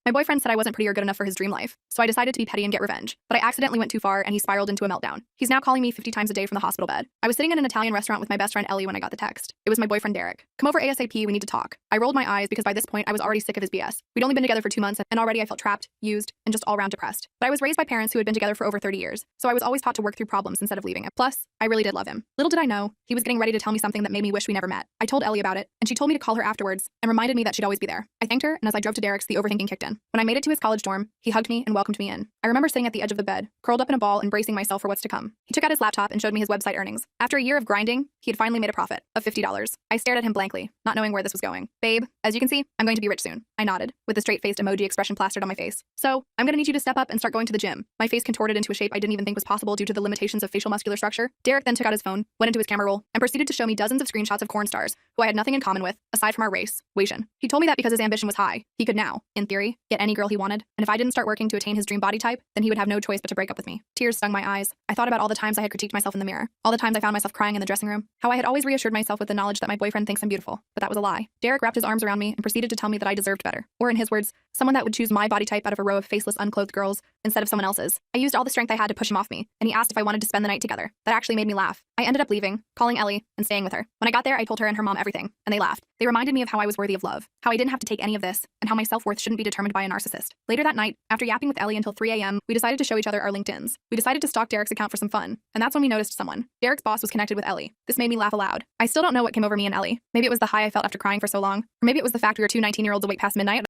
My boyfriend said I wasn't pretty or good enough for his dream life, so I decided to be petty and get revenge. But I accidentally went too far and he spiraled into a meltdown. He's now calling me 50 times a day from the hospital bed. I was sitting in an Italian restaurant with my best friend Ellie when I got the text. It was my boyfriend Derrick. Come over ASAP, we need to talk. I rolled my eyes because by this point I was already sick of his BS. We'd only been together for 2 months and already I felt trapped, used, and just all around depressed. But I was raised by parents who had been together for over 30 years, so I was always taught to work through problems instead of leaving it. Plus, I really did love him. Little did I know, he was getting ready to tell me something that made me wish we never met. I told Ellie about it, and she told me to call her afterwards and reminded me that she'd always be there. I thanked her, and as I drove to Derrick's, the overthinking kicked in. When I made it to his college dorm, he hugged me and welcomed me in. I remember sitting at the edge of the bed, curled up in a ball and bracing myself for what's to come. He took out his laptop and showed me his website earnings. After a year of grinding, he had finally made a profit of $50. I stared at him blankly, not knowing where this was going. Babe, as you can see, I'm going to be rich soon. I nodded, with a straight-faced emoji expression plastered on my face. So, I'm gonna need you to step up and start going to the gym. My face contorted into a shape I didn't even think was possible due to the limitations of facial muscular structure. Derrick then took out his phone, went into his camera roll, and proceeded to show me dozens of screenshots of corn stars, who I had nothing in common with, aside from our race, Asian. He told me that because his ambition was high, he could now, in theory, get any girl he wanted, and if I didn't start working to attain his dream body type, then he would have no choice but to break up with me. Tears stung my eyes. I thought about all the times I had critiqued myself in the mirror, all the times I found myself crying in the dressing room, how I had always reassured myself with the knowledge that my boyfriend thinks I'm beautiful, but that was a lie. Derrick wrapped his arms around me and proceeded to tell me that I deserved better, or in his words, someone that would choose my body type out of a row of faceless, unclothed girls instead of someone else's. I used all the strength I had to push him off me, and he asked if I wanted to spend the night together. That actually made me laugh. I ended up leaving, calling Ellie, and staying with her. When I got there, I told her and her mom everything, and they laughed. They reminded me of how I was worthy of love, how I didn't have to take any of this, and how my self-worth shouldn't be determined by a narcissist. Later that night, after yapping with Ellie until 3 a.m., we decided to show each other our LinkedIns. We decided to stalk Derrick's account for some fun, and that's when we noticed someone. Derrick's boss was connected with Ellie. This made me laugh aloud. I still don't know what came over me and Ellie. Maybe it was the high I felt after crying for so long, or maybe it was the fact we were two 19-year-olds awake past midnight.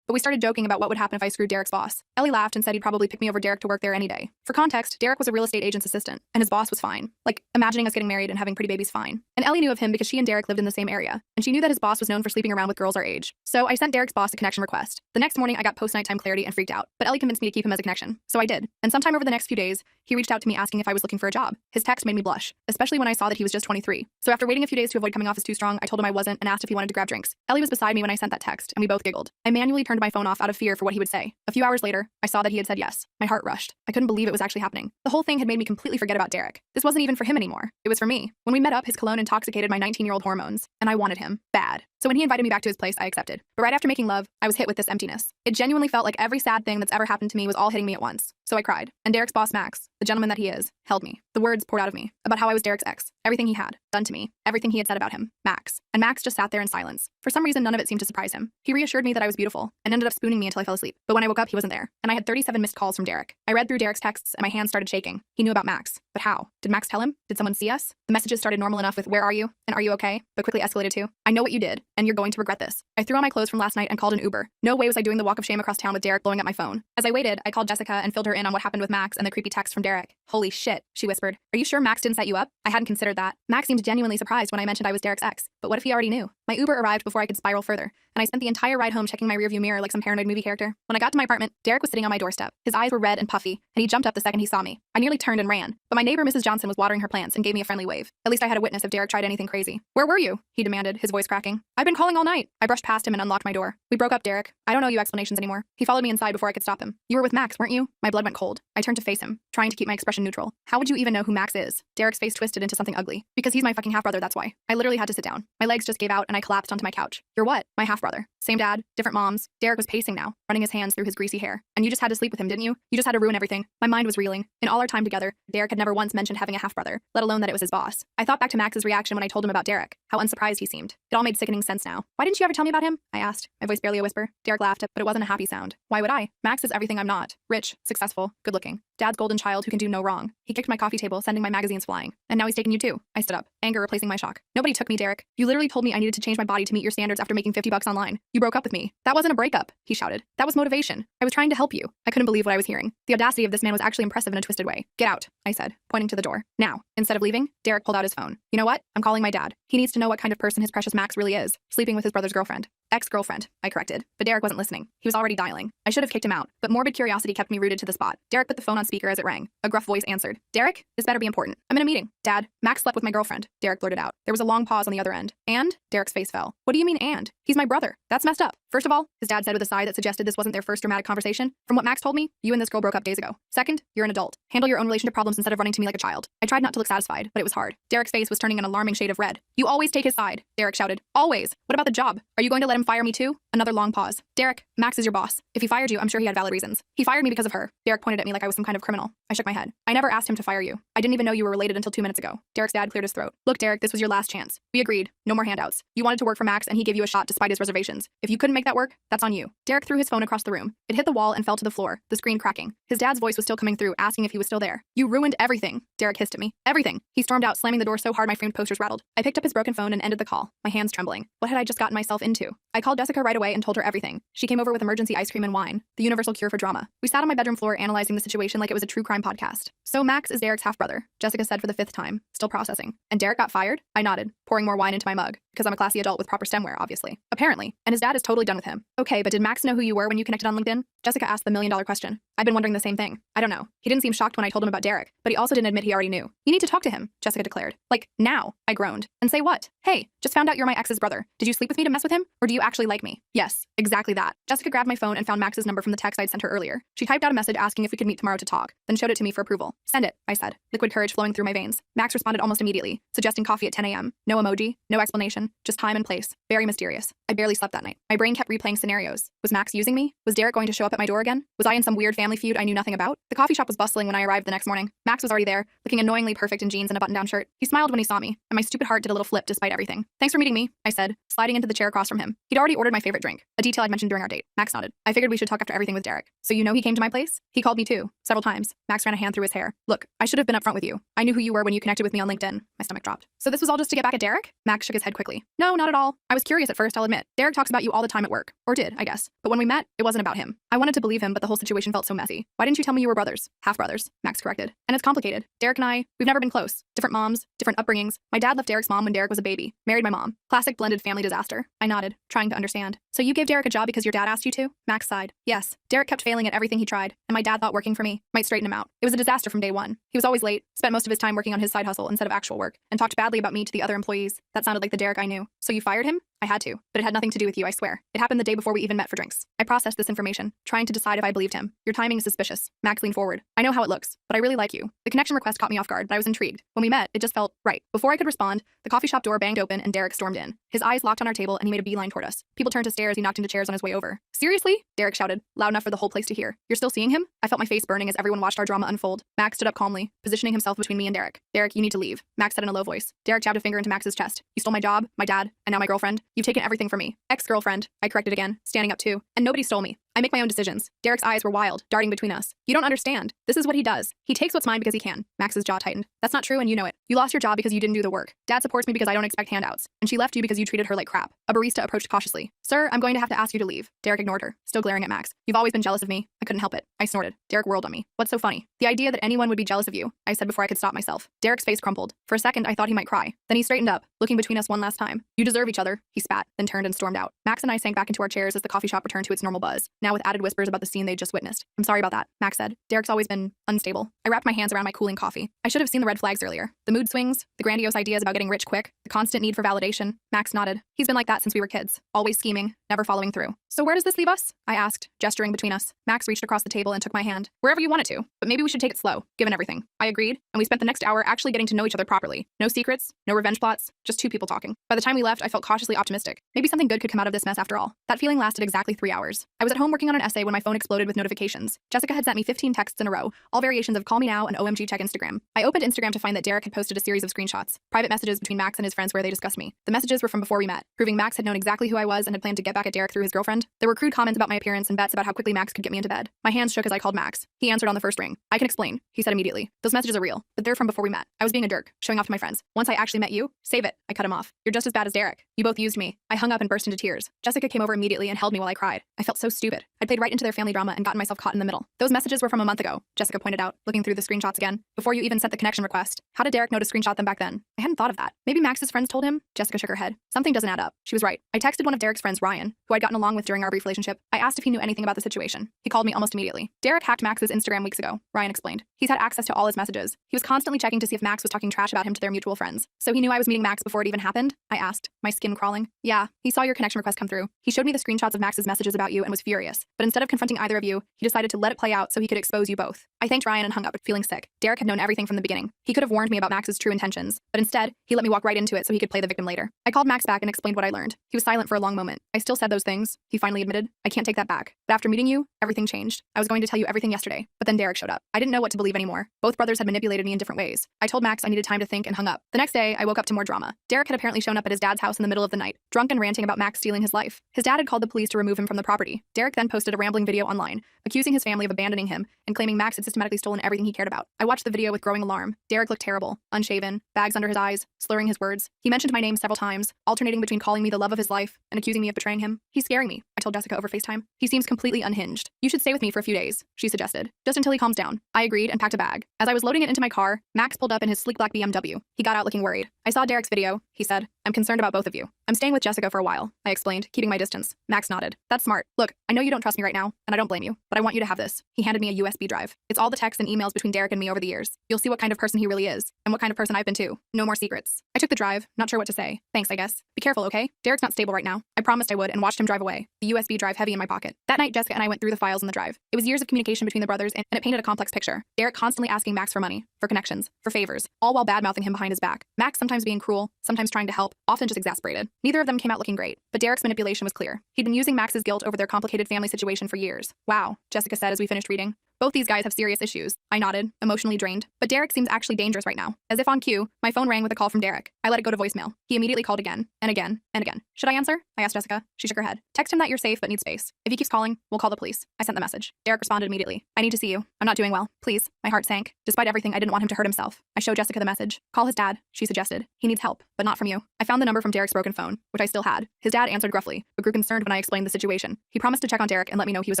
But we started joking about what would happen if I screwed Derrick's boss. Ellie laughed and said he'd probably pick me over Derrick to work there any day. For context, Derrick was a real estate agent's assistant, and his boss was fine. Like, imagining us getting married and having pretty babies fine. And Ellie knew of him because she and Derrick lived in the same area, and she knew that his boss was known for sleeping around with girls our age. So I sent Derrick's boss a connection request. The next morning, I got post-nighttime clarity and freaked out, but Ellie convinced me to keep him as a connection. So I did. And sometime over the next few days, he reached out to me asking if I was looking for a job. His text made me blush, especially when I saw that he was just 23. So after waiting a few days to avoid coming off as too strong, I told him I wasn't and asked if he wanted to grab drinks. Ellie was beside me when I sent that text, and we both giggled. I manually turned my phone off out of fear for what he would say. A few hours later, I saw that he had said yes. My heart rushed. I couldn't believe it was actually happening. The whole thing had made me completely forget about Derrick. This wasn't even for him anymore. It was for me. When we met up, his cologne intoxicated my 19-year-old hormones, and I wanted him. Bad. So when he invited me back to his place, I accepted. But right after making love, I was hit with this emptiness. It genuinely felt like every sad thing that's ever happened to me was all hitting me at once. So I cried. And Derrick's boss, Max, the gentleman that he is, held me. The words poured out of me about how I was Derrick's ex. Everything he had done to me. Everything he had said about him. Max. And Max just sat there in silence. For some reason, none of it seemed to surprise him. He reassured me that I was beautiful and ended up spooning me until I fell asleep. But when I woke up, he wasn't there. And I had 37 missed calls from Derrick. I read through Derrick's texts and my hands started shaking. He knew about Max. But how? Did Max tell him? Did someone see us? The messages started normal enough with, "Where are you?" and "Are you okay?" but quickly escalated to, "I know what you did, and you're going to regret this." I threw on my clothes from last night and called an Uber. No way was I doing the walk of shame across town with Derrick blowing up my phone. As I waited, I called Jessica and filled her in on what happened with Max and the creepy text from Derrick. "Holy shit," she whispered. "Are you sure Max didn't set you up?" I hadn't considered that. Max seemed genuinely surprised when I mentioned I was Derrick's ex. But what if he already knew? My Uber arrived before I could spiral further, and I spent the entire ride home checking my rearview mirror like some paranoid movie character. When I got to my apartment, Derrick was sitting on my doorstep. His eyes were red and puffy, and he jumped up the second he saw me. I nearly turned and ran, but my neighbor Mrs. Johnson was watering her plants and gave me a friendly wave. At least I had a witness if Derrick tried anything crazy. "Where were you?" he demanded, his voice cracking. "I've been calling all night." I brushed past him and unlocked my door. "We broke up, Derrick. I don't owe you explanations anymore." He followed me inside before I could stop him. "You were with Max, weren't you?" My blood went cold. I turned to face him, trying to keep my expression neutral. "How would you even know who Max is?" Derrick's face twisted into something ugly. "Because he's my fucking half-brother, that's why." I literally had to sit down. My legs just gave out and I collapsed onto my couch. "You're what?" "My half-brother. Same dad, different moms." Derrick was pacing now, running his hands through his greasy hair. "And you just had to sleep with him, didn't you? You just had to ruin everything." My mind was reeling. In all our time together, Derrick had never once mentioned having a half-brother, let alone that it was his boss. I thought back to Max's reaction when I told him about Derrick, how unsurprised he seemed. It all made sickening sense now. "Why didn't you ever tell me about him?" I asked, my voice barely a whisper. Derrick laughed, but it wasn't a happy sound. "Why would I? Max is everything I'm not. Rich, successful, good-looking. Dad's golden child who can do no wrong." He kicked my coffee table, sending my magazines flying. "And now he's taking you too." I stood up, anger replacing my shock. "Nobody took me, Derrick. You literally told me I needed to change my body to meet your standards after making $50 online. You broke up with me." "That wasn't a breakup," he shouted. "That was motivation. I was trying to help you." I couldn't believe what I was hearing. The audacity of this man was actually impressive in a twisted way. "Get out," I said, pointing to the door. "Now." Instead of leaving, Derrick pulled out his phone. "You know what? I'm calling my dad. He needs to know what kind of person his precious Max really is. Sleeping with his brother's girlfriend." "Ex-girlfriend," I corrected. But Derrick wasn't listening. He was already dialing. I should have kicked him out, but morbid curiosity kept me rooted to the spot. Derrick put the phone on speaker as it rang. A gruff voice answered. "Derrick, this better be important. I'm in a meeting." "Dad, Max slept with my girlfriend," Derrick blurted out. There was a long pause on the other end. "And?" Derrick's face fell. "What do you mean and? He's my brother. That's messed up." "First of all," his dad said with a sigh that suggested this wasn't their first dramatic conversation, "from what Max told me, you and this girl broke up days ago. Second, you're an adult. Handle your own relationship problems instead of running to me like a child." I tried not to look satisfied, but it was hard. Derrick's face was turning an alarming shade of red. "You always take his side," Derrick shouted. "Always. What about the job? Are you going to let him him fire me too? Another long pause. Derrick, Max is your boss. If he fired you, I'm sure he had valid reasons. He fired me because of her. Derrick pointed at me like I was some kind of criminal. I shook my head. I never asked him to fire you. I didn't even know you were related until 2 minutes ago. Derrick's dad cleared his throat. Look, Derrick, this was your last chance. We agreed. No more handouts. You wanted to work for Max and he gave you a shot despite his reservations. If you couldn't make that work, that's on you. Derrick threw his phone across the room. It hit the wall and fell to the floor, the screen cracking. His dad's voice was still coming through, asking if he was still there. You ruined everything. Derrick hissed at me. Everything. He stormed out, slamming the door so hard my framed posters rattled. I picked up his broken phone and ended the call, my hands trembling. What had I just gotten myself into? I called Jessica right away and told her everything. She came over with emergency ice cream and wine, the universal cure for drama. We sat on my bedroom floor analyzing the situation like it was a true crime podcast. So Max is Derrick's half-brother, Jessica said for the 5th time, still processing. And Derrick got fired? I nodded, pouring more wine into my mug, because I'm a classy adult with proper stemware, obviously. Apparently. And his dad is totally done with him. Okay, but did Max know who you were when you connected on LinkedIn? Jessica asked the million-dollar question. I've been wondering the same thing. I don't know. He didn't seem shocked when I told him about Derrick, but he also didn't admit he already knew. You need to talk to him, Jessica declared. Like, now, I groaned. And say what? Hey, just found out you're my ex's brother. Did you sleep with me to mess with him? Or do you actually like me? Yes, exactly that. Jessica grabbed my phone and found Max's number from the text I'd sent her earlier. She typed out a message asking if we could meet tomorrow to talk, then showed it to me for approval. Send it, I said, liquid courage flowing through my veins. Max responded almost immediately, suggesting coffee at 10 a.m. No emoji, no explanation, just time and place. Very mysterious. I barely slept that night. My brain kept replaying scenarios. Was Max using me? Was Derrick going to show up at my door again? Was I in some weird family feud I knew nothing about? The coffee shop was bustling when I arrived the next morning. Max was already there, looking annoyingly perfect in jeans and a button-down shirt. He smiled when he saw me, and my stupid heart did a little flip despite everything. Thanks for meeting me, I said, sliding into the chair across from him. He'd already ordered my favorite drink, a detail I'd mentioned during our date. Max nodded. I figured we should talk after everything with Derrick. So you know he came to my place? He called me too, several times. Max ran a hand through his hair. Look, I should have been upfront with you. I knew who you were when you connected with me on LinkedIn. My stomach dropped. So this was all just to get back at Derrick? Max shook his head quickly. No, not at all. I was curious at first, I'll admit. Derrick talks about you all the time at work. Or did, I guess. But when we met, it wasn't about him. I wanted to believe him, but the whole situation felt so messy. Why didn't you tell me you were brothers? Half-brothers, Max corrected. And it's complicated. Derrick and I, we've never been close. Different moms, different upbringings. My dad left Derrick's mom when Derrick was a baby. Married my mom. Classic blended family disaster. I nodded, trying to understand. So you gave Derrick a job because your dad asked you to? Max sighed. Yes. Derrick kept failing at everything he tried, and my dad thought working for me might straighten him out. It was a disaster from day one. He was always late, spent most of his time working on his side hustle instead of actual work, and talked badly about me to the other employees. That sounded like the Derrick I knew. So you fired him? I had to, but it had nothing to do with you, I swear. It happened the day before we even met for drinks. I processed this information, trying to decide if I believed him. Your timing is suspicious. Max leaned forward. I know how it looks, but I really like you. The connection request caught me off guard, but I was intrigued. When we met, it just felt right. Before I could respond, the coffee shop door banged open and Derrick stormed in. His eyes locked on our table and he made a beeline toward us. People turned to stare as he knocked into chairs on his way over. Seriously? Derrick shouted, loud enough for the whole place to hear. You're still seeing him? I felt my face burning as everyone watched our drama unfold. Max stood up calmly, positioning himself between me and Derrick. Derrick, you need to leave, Max said in a low voice. Derrick jabbed a finger into Max's chest. You stole my job, my dad, and now my girlfriend. You've taken everything from me. Ex-girlfriend, I corrected again, standing up too. And nobody stole me. I make my own decisions. Derrick's eyes were wild, darting between us. You don't understand. This is what he does. He takes what's mine because he can. Max's jaw tightened. That's not true and you know it. You lost your job because you didn't do the work. Dad supports me because I don't expect handouts. And she left you because you treated her like crap. A barista approached cautiously. Sir, I'm going to have to ask you to leave. Derrick ignored her, still glaring at Max. You've always been jealous of me. I couldn't help it. I snorted. Derrick whirled on me. What's so funny? The idea that anyone would be jealous of you, I said before I could stop myself. Derrick's face crumpled. For a second, I thought he might cry. Then he straightened up, looking between us one last time. You deserve each other, he spat, then turned and stormed out. Max and I sank back into our chairs as the coffee shop returned to its normal buzz, now with added whispers about the scene they'd just witnessed. I'm sorry about that, Max said. Derrick's always been unstable. I wrapped my hands around my cooling coffee. I should have seen the red flags earlier. The mood swings, the grandiose ideas about getting rich quick, the constant need for validation. Max nodded. He's been like that since we were kids. Always scheming, never following through. So where does this leave us? I asked, gesturing between us. Max reached across the table and took my hand. Wherever you wanted to, but maybe we should take it slow, given everything. I agreed, and we spent the next hour actually getting to know each other properly. No secrets, no revenge plots, just two people talking. By the time we left, I felt cautiously optimistic. Maybe something good could come out of this mess after all. That feeling lasted exactly 3 hours. I was at home working on an essay when my phone exploded with notifications. Jessica had sent me 15 texts in a row, all variations of call me now and OMG check Instagram. I opened Instagram to find that Derrick had posted a series of screenshots, private messages between Max and his friends where they discussed me. The messages were from before we met, proving Max had known exactly who I was and had planned to get back at Derrick through his girlfriend. There were crude comments about my appearance and bets about how quickly Max could get me into bed. My hands shook as I called Max. He answered on the first ring. I can explain, he said immediately. Those messages are real, but they're from before we met. I was being a jerk, showing off to my friends. Once I actually met you, save it. I cut him off. You're just as bad as Derrick. You both used me. I hung up and burst into tears. Jessica came over immediately and held me while I cried. I felt so stupid. I'd played right into their family drama and gotten myself caught in the middle. Those messages were from a month ago, Jessica pointed out, looking through the screenshots again. Before you even sent the connection request. How did Derrick know to screenshot them back then? I hadn't thought of that. Maybe Max's friends told him? Jessica shook her head. Something doesn't add up. She was right. I texted one of Derrick's friends, Ryan, who I'd gotten along with during our brief relationship. I asked if he knew anything about the situation. He called me almost immediately. Derrick hacked Max's Instagram weeks ago, Ryan explained. He's had access to all his messages. He was constantly checking to see if Max was talking trash about him to their mutual friends. So he knew I was meeting Max before it even happened? I asked, my skin crawling. Yeah, he saw your connection request come through. He showed me the screenshots of Max's messages about you and was furious. But instead of confronting either of you, he decided to let it play out so he could expose you both. I thanked Ryan and hung up, feeling sick. Derrick had known everything from the beginning. He could have warned me about Max's true intentions, but instead, he let me walk right into it so he could play the victim later. I called Max back and explained what I learned. He was silent for a long moment. I still said those things, he finally admitted. I can't take that back. But after meeting you, everything changed. I was going to tell you everything yesterday, but then Derrick showed up. I didn't know what to believe anymore. Both brothers had manipulated me in different ways. I told Max I needed time to think and hung up. The next day, I woke up to more drama. Derrick had apparently shown up at his dad's house in the middle of the night, drunk and ranting about Max stealing his life. His dad had called the police to remove him from the property. Derrick then posted a rambling video online, accusing his family of abandoning him and claiming Max had systematically stolen everything he cared about. I watched the video with growing alarm. Derrick looked terrible, unshaven, bags under his eyes, slurring his words. He mentioned my name several times, alternating between calling me the love of his life and accusing me of betraying him. He's scaring me, I told Jessica over FaceTime. He seems completely unhinged. You should stay with me for a few days, she suggested, just until he calms down. I agreed and packed a bag. As I was loading it into my car, Max pulled up in his sleek black BMW. He got out looking worried. I saw Derrick's video, he said. I'm concerned about both of you. I'm staying with Jessica for a while, I explained, keeping my distance. Max nodded. That's smart. Look, I know you don't trust me right now, and I don't blame you, but I want you to have this. He handed me a USB drive. It's all the texts and emails between Derrick and me over the years. You'll see what kind of person he really is, and what kind of person I've been too. No more secrets. I took the drive, not sure what to say. Thanks, I guess. Be careful, okay? Derrick's not stable right now. I promised I would and watched him drive away, the USB drive heavy in my pocket. That night, Jessica and I went through the files in the drive. It was years of communication between the brothers, and it painted a complex picture. Derrick constantly asking Max for money, for connections, for favors, all while bad-mouthing him behind his back. Max sometimes being cruel, sometimes trying to help, often just exasperated. Neither of them came out looking great, but Derrick's manipulation was clear. He'd been using Max's guilt over their complicated family situation for years. Wow, Jessica said as we finished reading. Both these guys have serious issues. I nodded, emotionally drained. But Derrick seems actually dangerous right now. As if on cue, my phone rang with a call from Derrick. I let it go to voicemail. He immediately called again, and again, and again. Should I answer? I asked Jessica. She shook her head. Text him that you're safe but need space. If he keeps calling, we'll call the police. I sent the message. Derrick responded immediately. I need to see you. I'm not doing well. Please. My heart sank. Despite everything, I didn't want him to hurt himself. I showed Jessica the message. Call his dad, she suggested. He needs help, but not from you. I found the number from Derrick's broken phone, which I still had. His dad answered gruffly, but grew concerned when I explained the situation. He promised to check on Derrick and let me know he was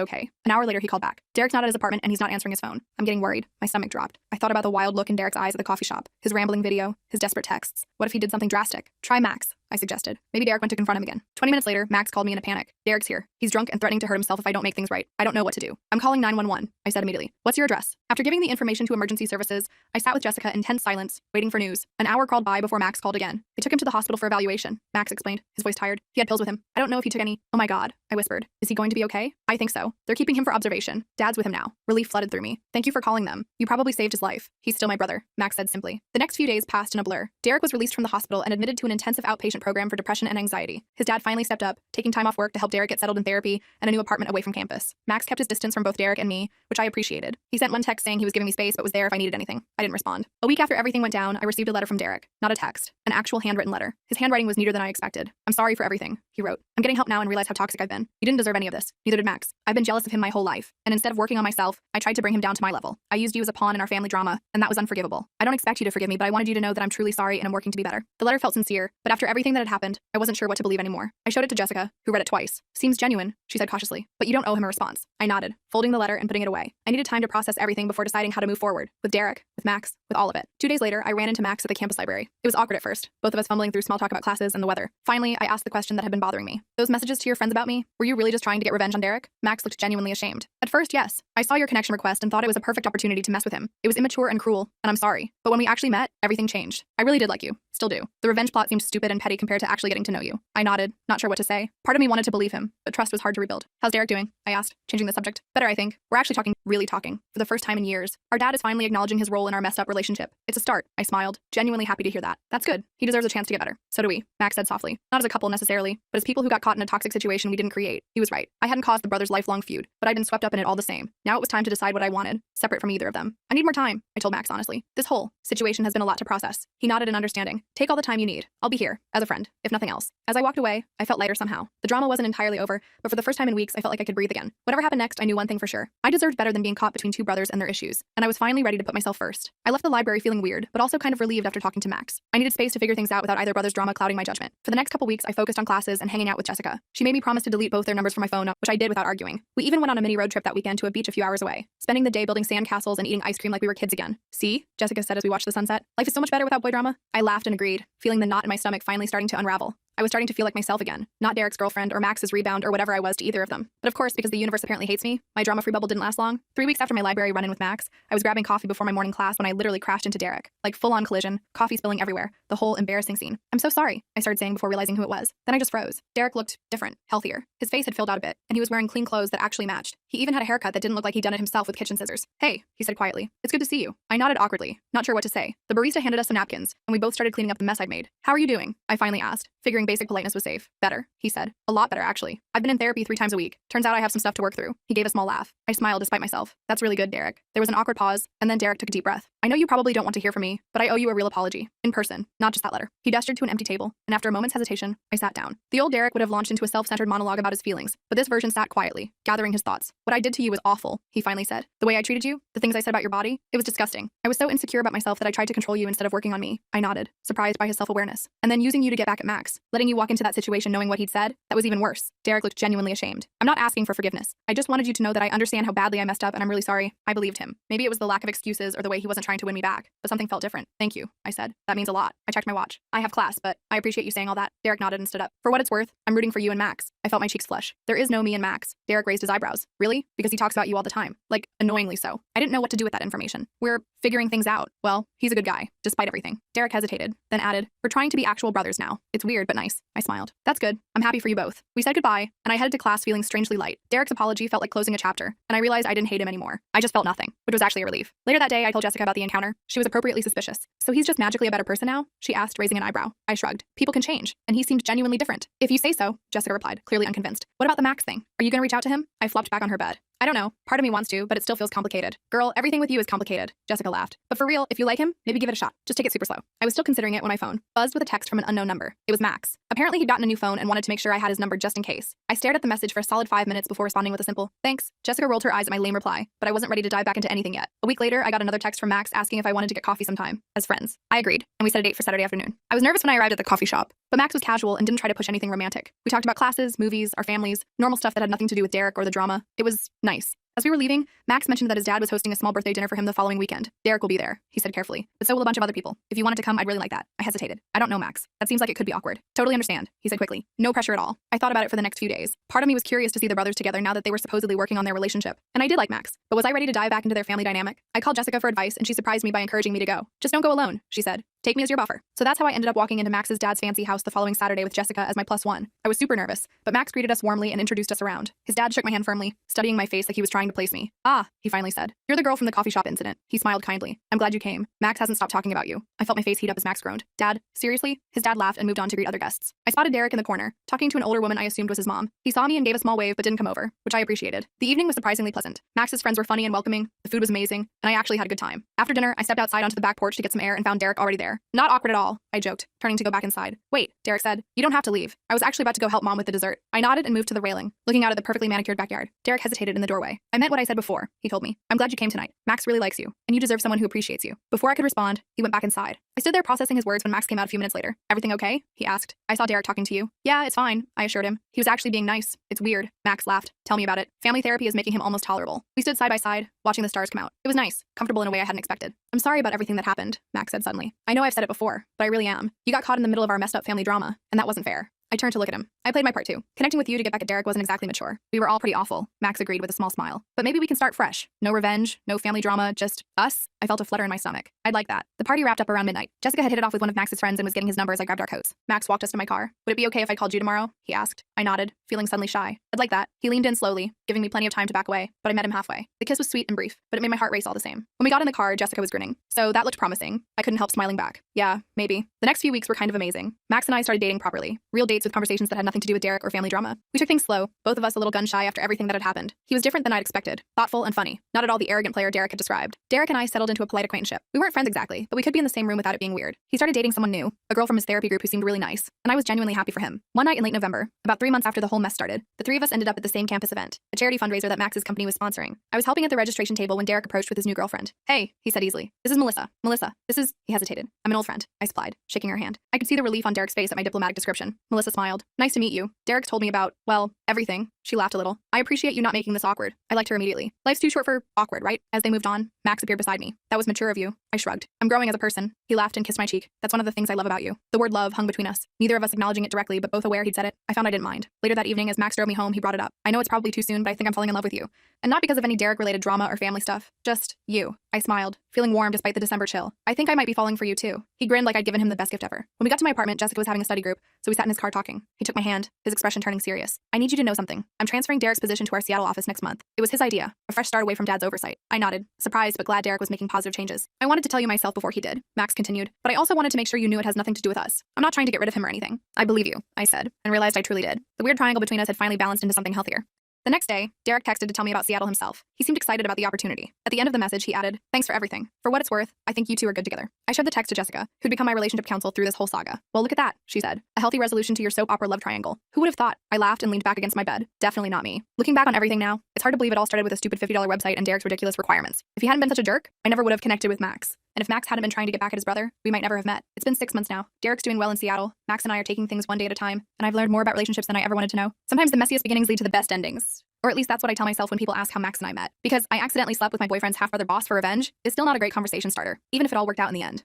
okay. An hour later, he called back. Derrick's not at his apartment and he's not answering his phone. I'm getting worried. My stomach dropped. I thought about the wild look in Derrick's eyes at the coffee shop, his rambling video, his desperate texts. What if he did something drastic? Try Max, I suggested. Maybe Derrick went to confront him again. 20 minutes later, Max called me in a panic. Derrick's here. He's drunk and threatening to hurt himself if I don't make things right. I don't know what to do. I'm calling 911, I said immediately. What's your address? After giving the information to emergency services, I sat with Jessica in tense silence, waiting for news. An hour crawled by before Max called again. They took him to the hospital for evaluation, Max explained, his voice tired. He had pills with him. I don't know if he took any. Oh my God, I whispered. Is he going to be okay? I think so. They're keeping him for observation. Dad's with him now. Relief flooded through me. Thank you for calling them. You probably saved his life. He's still my brother, Max said simply. The next few days passed in a blur. Derrick was released from the hospital and admitted to an intensive outpatient program for depression and anxiety. His dad finally stepped up, taking time off work to help Derrick get settled in therapy and a new apartment away from campus. Max kept his distance from both Derrick and me, which I appreciated. He sent one text saying he was giving me space but was there if I needed anything. I didn't respond. A week after everything went down, I received a letter from Derrick. Not a text, an actual handwritten letter. His handwriting was neater than I expected. I'm sorry for everything, he wrote. I'm getting help now and realize how toxic I've been. You didn't deserve any of this. Neither did Max. I've been jealous of him my whole life, and instead of working on myself, I tried to bring him down to my level. I used you as a pawn in our family drama, and that was unforgivable. I don't expect you to forgive me, but I wanted you to know that I'm truly sorry and I'm working to be better. The letter felt sincere, but after everything that had happened, I wasn't sure what to believe anymore. I showed it to Jessica, who read it twice. Seems genuine, she said cautiously, but you don't owe him a response. I nodded, folding the letter and putting it away. I needed time to process everything before deciding how to move forward. With Derrick, with Max, with all of it. 2 days later, I ran into Max at the campus library. It was awkward at first, both of us fumbling through small talk about classes and the weather. Finally, I asked the question that had been bothering me. Those messages to your friends about me, were you really just trying to get revenge on Derrick? Max looked genuinely ashamed. At first, yes. I saw your connection request and thought it was a perfect opportunity to mess with him. It was immature and cruel, and I'm sorry. But when we actually met, everything changed. I really did like you. Still do. The revenge plot seemed stupid and petty compared to actually getting to know you. I nodded, not sure what to say. Part of me wanted to believe him, but trust was hard to rebuild. How's Derrick doing? I asked, changing the subject. Better, I think. We're actually talking, really talking, for the first time in years. Our dad is finally acknowledging his role in our messed up relationship. It's a start, I smiled, genuinely happy to hear that. That's good. He deserves a chance to get better. So do we, Max said softly. Not as a couple necessarily, but as people who got caught in a toxic situation we didn't create. He was right. I hadn't caused the brothers' lifelong feud, but I'd been swept up in it all the same. Now it was time to decide what I wanted, separate from either of them. I need more time, I told Max honestly. This whole situation has been a lot to process. He nodded in understanding. Take all the time you need. I'll be here, as a friend, if nothing else. As I walked away, I felt lighter somehow. The drama wasn't entirely over, but for the first time in weeks, I felt like I could breathe again. Whatever happened next, I knew one thing for sure. I deserved better than being caught between two brothers and their issues, and I was finally ready to put myself first. I left the library feeling weird, but also kind of relieved after talking to Max. I needed space to figure things out without either brother's drama clouding my judgment. For the next couple weeks, I focused on classes and hanging out with Jessica. She made me promise to delete both their numbers from my phone, which I did without arguing. We even went on a mini road trip that weekend to a beach a few hours away, spending the day building sand castles and eating ice cream like we were kids again. See? Jessica said as we watched the sunset. Life is so much better without boy drama. I laughed and agreed, feeling the knot in my stomach finally starting to unravel. I was starting to feel like myself again, not Derrick's girlfriend or Max's rebound or whatever I was to either of them. But of course, because the universe apparently hates me, my drama-free bubble didn't last long. 3 weeks after my library run-in with Max, I was grabbing coffee before my morning class when I literally crashed into Derrick. Like full-on collision, coffee spilling everywhere, the whole embarrassing scene. "I'm so sorry," I started saying before realizing who it was. Then I just froze. Derrick looked different, healthier. His face had filled out a bit, and he was wearing clean clothes that actually matched. He even had a haircut that didn't look like he'd done it himself with kitchen scissors. "Hey," he said quietly. "It's good to see you." I nodded awkwardly, not sure what to say. The barista handed us some napkins, and we both started cleaning up the mess I'd made. "How are you doing?" I finally asked, figuring basic politeness was safe. "Better," he said. "A lot better, actually. I've been in therapy 3 times a week. Turns out I have some stuff to work through." He gave a small laugh. I smiled despite myself. "That's really good, Derrick." There was an awkward pause, and then Derrick took a deep breath. "I know you probably don't want to hear from me, but I owe you a real apology. In person, not just that letter." He gestured to an empty table, and after a moment's hesitation, I sat down. The old Derrick would have launched into a self-centered monologue about his feelings, but this version sat quietly, gathering his thoughts. "What I did to you was awful," he finally said. "The way I treated you, the things I said about your body, it was disgusting. I was so insecure about myself that I tried to control you instead of working on me." I nodded, surprised by his self-awareness. "And then using you to get back at Max, letting you walk into that situation knowing what he'd said, that was even worse." Derrick looked genuinely ashamed. "I'm not asking for forgiveness. I just wanted you to know that I understand how badly I messed up and I'm really sorry." I believed him. Maybe it was the lack of excuses or the way he wasn't trying to win me back, but something felt different. "Thank you," I said. "That means a lot." I checked my watch. "I have class, but I appreciate you saying all that." Derrick nodded and stood up. "For what it's worth, I'm rooting for you and Max." I felt my cheeks flush. "There is no me and Max." Derrick raised his eyebrows. "Really? Because he talks about you all the time. Like, annoyingly so." I didn't know what to do with that information. "We're figuring things out. Well, he's a good guy, despite everything." Derrick hesitated, then added, "We're trying to be actual brothers now. It's weird, but nice." I smiled. "That's good. I'm happy for you both." We said goodbye, and I headed to class feeling strangely light. Derrick's apology felt like closing a chapter, and I realized I didn't hate him anymore. I just felt nothing, which was actually a relief. Later that day, I told Jessica about the encounter. She was appropriately suspicious. "So he's just magically a better person now?" she asked, raising an eyebrow. I shrugged. "People can change, and he seemed genuinely different." "If you say so," Jessica replied, clearly unconvinced. "What about the Max thing? Are you gonna reach out to him?" I flopped back on her bed. "I don't know. Part of me wants to, but it still feels complicated." "Girl, everything with you is complicated." Jessica laughed. "But for real, if you like him, maybe give it a shot. Just take it super slow." I was still considering it when my phone buzzed with a text from an unknown number. It was Max. Apparently he'd gotten a new phone and wanted to make sure I had his number just in case. I stared at the message for a solid 5 minutes before responding with a simple, "Thanks." Jessica rolled her eyes at my lame reply, but I wasn't ready to dive back into anything yet. A week later, I got another text from Max asking if I wanted to get coffee sometime, as friends. I agreed, and we set a date for Saturday afternoon. I was nervous when I arrived at the coffee shop, but Max was casual and didn't try to push anything romantic. We talked about classes, movies, our families, normal stuff that had nothing to do with Derrick or the drama. It was nice. As we were leaving, Max mentioned that his dad was hosting a small birthday dinner for him the following weekend. "Derrick will be there," he said carefully, "but so will a bunch of other people. If you wanted to come, I'd really like that." I hesitated. "I don't know Max. That seems like it could be awkward." "Totally understand," he said quickly. "No pressure at all." I thought about it for the next few days. Part of me was curious to see the brothers together now that they were supposedly working on their relationship. And I did like Max, but was I ready to dive back into their family dynamic? I called Jessica for advice, and she surprised me by encouraging me to go. "Just don't go alone," she said. "Take me as your buffer." So that's how I ended up walking into Max's dad's fancy house the following Saturday with Jessica as my +1. I was super nervous, but Max greeted us warmly and introduced us around. His dad shook my hand firmly, studying my face like he was trying to place me. "Ah," he finally said. "You're the girl from the coffee shop incident." He smiled kindly. "I'm glad you came. Max hasn't stopped talking about you." I felt my face heat up as Max groaned. "Dad, seriously?" His dad laughed and moved on to greet other guests. I spotted Derrick in the corner, talking to an older woman I assumed was his mom. He saw me and gave a small wave but didn't come over, which I appreciated. The evening was surprisingly pleasant. Max's friends were funny and welcoming, the food was amazing, and I actually had a good time. After dinner, I stepped outside onto the back porch to get some air and found Derrick already there. "Not awkward at all," I joked, turning to go back inside. "Wait," Derrick said. "You don't have to leave. I was actually about to go help Mom with the dessert." I nodded and moved to the railing, looking out at the perfectly manicured backyard. Derrick hesitated in the doorway. "I meant what I said before," he told me. "I'm glad you came tonight. Max really likes you, and you deserve someone who appreciates you." Before I could respond, he went back inside. I stood there processing his words when Max came out a few minutes later. "Everything okay?" he asked. "I saw Derrick talking to you." "Yeah, it's fine," I assured him. "He was actually being nice. It's weird." Max laughed. "Tell me about it." "Family therapy is making him almost tolerable." We stood side by side, watching the stars come out. It was nice, comfortable in a way I hadn't expected. "I'm sorry about everything that happened," Max said suddenly. "I know I've said it before, but I really am. You got caught in the middle of our messed up family drama, and that wasn't fair." I turned to look at him. "I played my part too. Connecting with you to get back at Derrick wasn't exactly mature. We were all pretty awful," Max agreed with a small smile. "But maybe we can start fresh. No revenge, no family drama, just us." I felt a flutter in my stomach. I'd like that. The party wrapped up around midnight. Jessica had hit it off with one of Max's friends and was getting his number as I grabbed our coats. Max walked us to my car. "Would it be okay if I called you tomorrow?" he asked. I nodded, feeling suddenly shy. "I'd like that." He leaned in slowly, giving me plenty of time to back away, but I met him halfway. The kiss was sweet and brief, but it made my heart race all the same. When we got in the car, Jessica was grinning. So that looked promising. I couldn't help smiling back. Yeah, maybe. The next few weeks were kind of amazing. Max and I started dating properly. Real dates with conversations that had nothing to do with Derrick or family drama. We took things slow, both of us a little gun-shy after everything that had happened. He was different than I'd expected, thoughtful and funny, not at all the arrogant player Derrick had described. Derrick and I settled into a polite acquaintanceship. We weren't friends exactly, but we could be in the same room without it being weird. He started dating someone new, a girl from his therapy group who seemed really nice, and I was genuinely happy for him. One night in late November, about 3 months after the whole mess started, the three of us ended up at the same campus event, a charity fundraiser that Max's company was sponsoring. I was helping at the registration table when Derrick approached with his new girlfriend. "Hey," he said easily. "This is Melissa. Melissa, this is..." He hesitated. "I'm an old friend," I supplied, shaking her hand. I could see the relief on Derrick's face at my diplomatic description. Melissa smiled. "Nice to meet you. Derrick told me about, well, everything. She laughed a little. I appreciate you not making this awkward. I liked her immediately. Life's too short for awkward, right? As they moved on, Max appeared beside me. That was mature of you. I shrugged. I'm growing as a person. He laughed and kissed my cheek. That's one of the things I love about you. The word love hung between us. Neither of us acknowledging it directly, but both aware he'd said it. I found I didn't mind. Later that evening, as Max drove me home, he brought it up. I know it's probably too soon, but I think I'm falling in love with you. And not because of any Derrick-related drama or family stuff. Just you. I smiled, feeling warm despite the December chill. I think I might be falling for you too. He grinned like I'd given him the best gift ever. When we got to my apartment, Jessica was having a study group, so we sat in his car talking. He took my hand, his expression turning serious. I need you to know something. I'm transferring Derrick's position to our Seattle office next month. It was his idea, a fresh start away from Dad's oversight. I nodded, surprised but glad Derrick was making positive changes. I wanted to tell you myself before he did, Max continued, but I also wanted to make sure you knew it has nothing to do with us. I'm not trying to get rid of him or anything. I believe you, I said, and realized I truly did. The weird triangle between us had finally balanced into something healthier. The next day, Derrick texted to tell me about Seattle himself. He seemed excited about the opportunity. At the end of the message, he added, "Thanks for everything. For what it's worth, I think you two are good together." I showed the text to Jessica, who'd become my relationship counsel through this whole saga. Well, look at that, she said. A healthy resolution to your soap opera love triangle. Who would have thought? I laughed and leaned back against my bed. Definitely not me. Looking back on everything now, it's hard to believe it all started with a stupid $50 website and Derrick's ridiculous requirements. If he hadn't been such a jerk, I never would have connected with Max. And if Max hadn't been trying to get back at his brother, we might never have met. It's been 6 months now. Derrick's doing well in Seattle. Max and I are taking things one day at a time, and I've learned more about relationships than I ever wanted to know. Sometimes the messiest beginnings lead to the best endings. Or at least that's what I tell myself when people ask how Max and I met. Because I accidentally slept with my boyfriend's half-brother boss for revenge is still not a great conversation starter, even if it all worked out in the end.